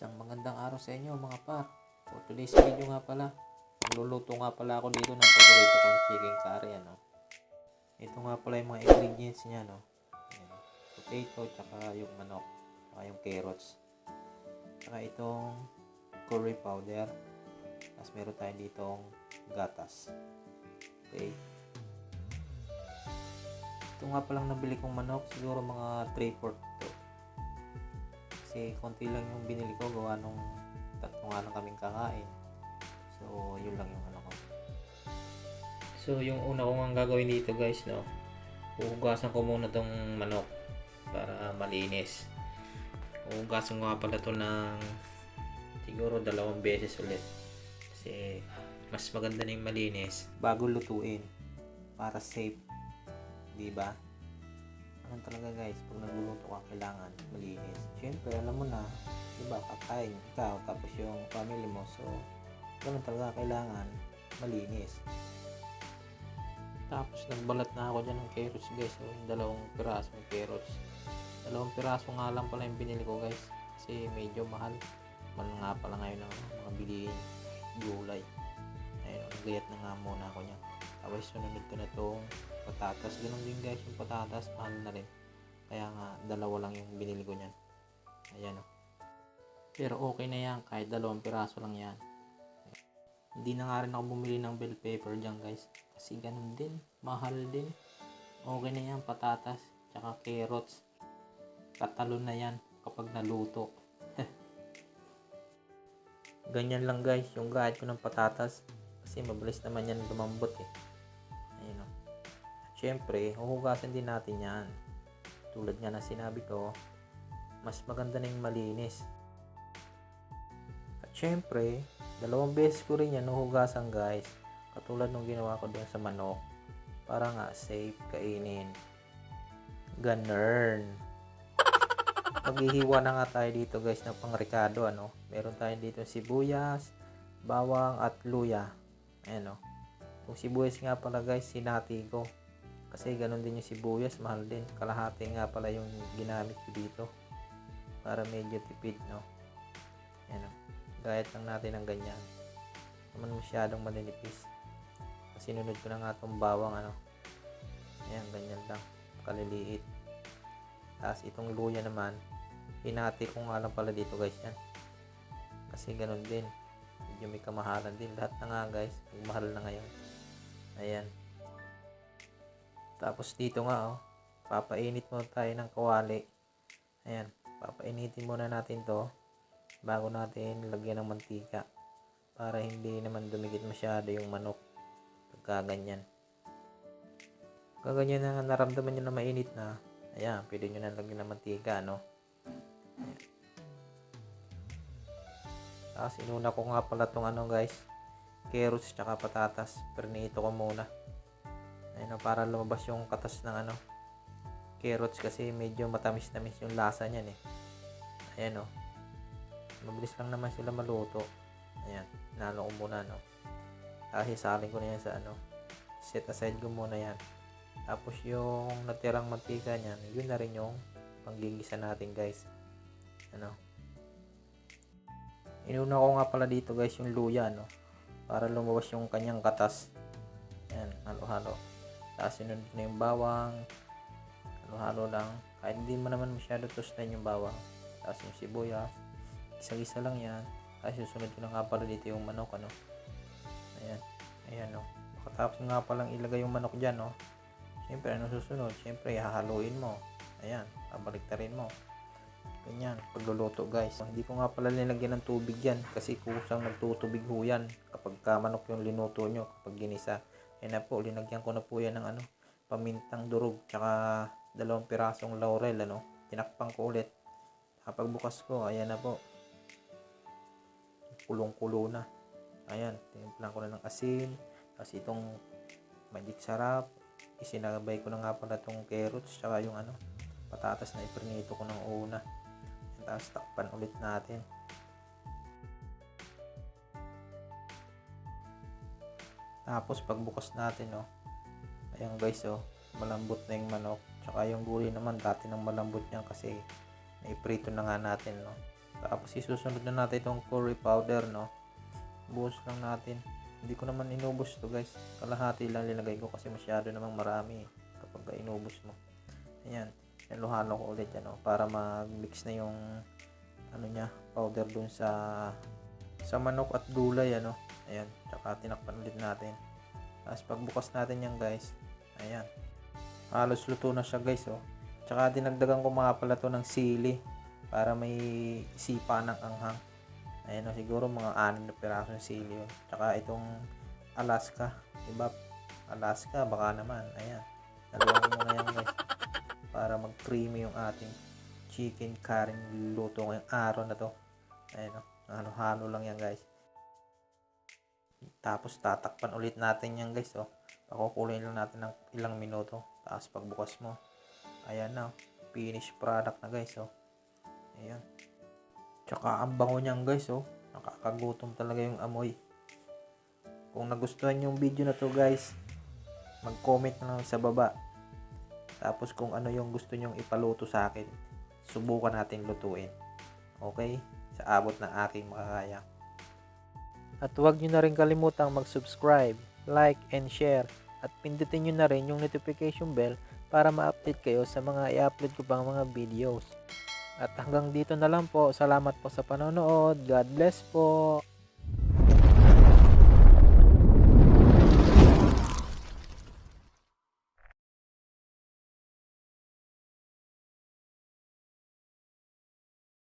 Isang magandang araw sa inyo mga par. For today's video nga pala, magluluto nga pala ako dito ng paborito kong chicken curry. Ito nga pala yung mga ingredients niya. Ayan, potato, tsaka yung manok, tsaka yung carrots. Tsaka itong curry powder. Tapos meron tayo ditong gatas. Okay. Ito nga palang nabili kong manok, siguro mga 3/4 to. Kasi konti lang yung binili ko, gawa nung tatlo nga lang kaming kakain. So yun lang yung ano ko. So yung una ko nga gagawin dito guys, huhugasan ko muna tong manok para malinis. Huhugasan ko nga pala to ng siguro 2 beses ulit. Kasi mas maganda na yung malinis bago lutuin para safe, diba? Ano talaga guys, pag nagluluto ka kailangan malinis. Siyempre alam mo na, diba, kakain ikaw tapos yung family mo, so ganun talaga, kailangan malinis. Tapos nagbalat na ako dyan ng carrots guys, so yung 2 piraso ng carrots. 2 piraso nga lang pala yung binili ko guys, kasi medyo mahal nga pala ngayon ng mga bilihin gulay. Ayun, nagayat na nga muna ako niya. Tapos sunod ko na itong patatas. Ganun din guys, yung patatas mahal na rin, kaya nga 2 lang yung binili ko niyan. Ayan pero okay na yan, kahit 2 piraso lang yan. Hindi na nga rin ako bumili ng bell pepper dyan guys, kasi ganun din, mahal din. Okay na yan, patatas tsaka carrots, katalon na yan kapag naluto. Ganyan lang guys yung gahit ko ng patatas, kasi mabilis naman yan lumambot Ayun Siyempre, huhugasan din natin yan. Tulad nga na sinabi ko, mas maganda na yung malinis. At siyempre, 2 beses ko rin yan huhugasan guys. Katulad nung ginawa ko doon sa manok. Para nga safe kainin. Ganun. Maghihiwa na nga tayo dito guys ng pang-ricado. Meron tayo dito sibuyas, bawang at luya. Ayan Yung sibuyas nga pala guys, sinati ko. Kasi ganun din yung sibuyas, mahal din. Kalahati nga pala yung ginamit ko dito. Para medyo tipid, Ayan Gayat lang natin ng ganyan. Naman masyadong maninipis. Sinunod ko na nga itong bawang, Ayan, ganyan lang. Kaliliit. Tapos itong luya naman, hinati ko nga lang pala dito guys yan. Kasi ganun din. Medyo may kamahalan din. Lahat na nga guys, mahal na ngayon. Ayan. Tapos dito nga papainit muna tayo ng kawali. Ayan, papainitin muna natin to bago natin lagyan ng mantika, para hindi naman dumikit masyado yung manok pagka ganyan. Kaganyan na naramdaman nyo na mainit na, ayan, pwede nyo na lagyan ng mantika, Ayan. Tapos inuna ko nga pala tong guys, carrots tsaka patatas, pernito ko muna. Ayun para lumabas yung katas ng carrots, kasi medyo matamis-tamis yung lasa niyan Ayan mabilis lang naman sila maluto. Ayan, nalo ko muna tapos isalin ko na yan sa set aside ko muna yan. Tapos yung natirang mantika niyan, yun na rin yung panggigisa natin guys. Inuna ko nga pala dito guys yung luya para lumabas yung kanyang katas. Ayan, halo-halo. Tapos sinunod na yung bawang, halo-halo lang, kahit hindi mo naman masyado toastan yung bawang. Tapos yung sibuyas, isa-isa lang yan. Tapos susunod ko na nga pala dito yung manok ayan Pagkatapos nga palang ilagay yung manok dyan siyempre susunod? Siyempre hahaluin mo, ayan, babaliktarin mo. Ganyan pagluluto guys. Hindi ko nga pala nilagyan ng tubig yan, kasi kusang nagtutubig ho yan kapag manok yung linuto nyo, kapag ginisa. Ayan na po, linagyan ko na po yan ng pamintang durog, tsaka 2 pirasong laurel. Tinakpan ko ulit. Kapag bukas ko, ayan na po, kulong-kulo na. Ayan, tinimplan ko na ng asin. Tapos itong magic sarap, isinagabay ko na nga pala itong carrots tsaka yung patatas na iprinito ko ng una. Tapos takpan ulit natin. Tapos pagbukas natin ayan guys malambot na yung manok, tsaka yung gulay naman dati nang malambot yan, kasi naiprito na nga natin Tapos isusunod na natin itong curry powder, no. Buhos lang natin. Hindi ko naman inubos to guys. Kalahati lang nilagay ko kasi masyado namang marami kapag inubos mo. Ayan. Halo-halo ko ulit yan, no, para mag-mix na yung ano niya, powder dun sa manok at gulay, ano. Ayan. Tsaka tinakpan ulit natin. Tapos pagbukas natin yan guys. Ayan. Halos luto na siya guys, oh. Tsaka dinagdagan ko mga pala to ng sili para may sipa ng anghang. Ayan, o, siguro mga 6 na piraso ng sili yun. Tsaka itong Alaska, diba? Alaska, baka naman. Ayan, nagawa ko muna yan guys para mag creamy yung ating chicken curry luto ngayong araw na to. Ayan, o, halo-halo lang yan guys. Tapos tatakpan ulit natin yan guys, oh. Pakukuloyin lang natin ng ilang minuto. Tapos pagbukas mo, ayan na, finished product na guys, oh. Ayan. Tsaka ang bango niyan guys, oh. Nakakagutom talaga yung amoy. Kung nagustuhan yung video na to guys, mag-comment na lang sa baba. Tapos kung ano yung gusto nyong ipaluto sa akin, subukan natin lutuin. Okay? Sa abot ng aking makakaya. At huwag nyo na rin kalimutang mag-subscribe, like, and share. At pindutin nyo na rin yung notification bell para ma-update kayo sa mga i-upload ko pang mga videos. At hanggang dito na lang po. Salamat po sa panonood. God bless po.